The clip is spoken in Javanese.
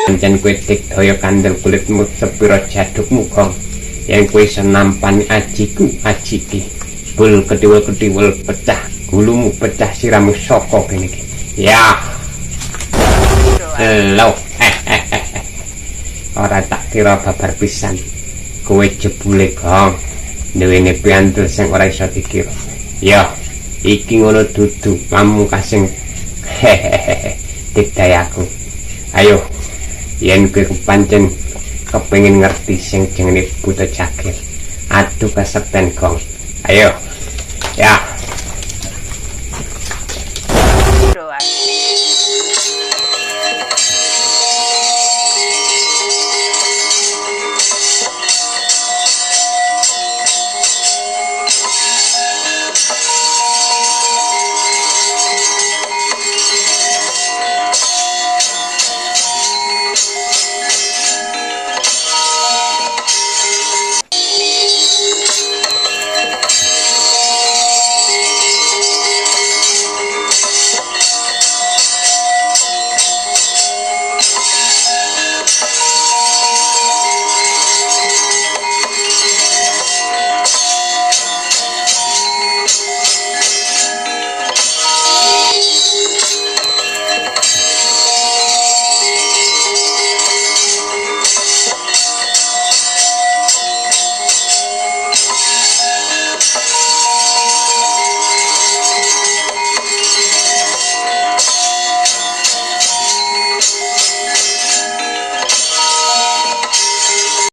pancen kowe digdaya kandel kulitmu sepira jadukmu Gong yen kowe iso nampani ajiku ajiki bul ketiwul pecah gulumu pecah siramu saka kene iki ya lo ora tak kira babar pisan kowe jebule Gong duwene piantul sing ora iso dikira ya iki ngono dudu pamungkasing digdayaku ayo yen kowe pancen kepengin ngerti sing jenenge Buta Cakil adu kasekten Gong ayo ya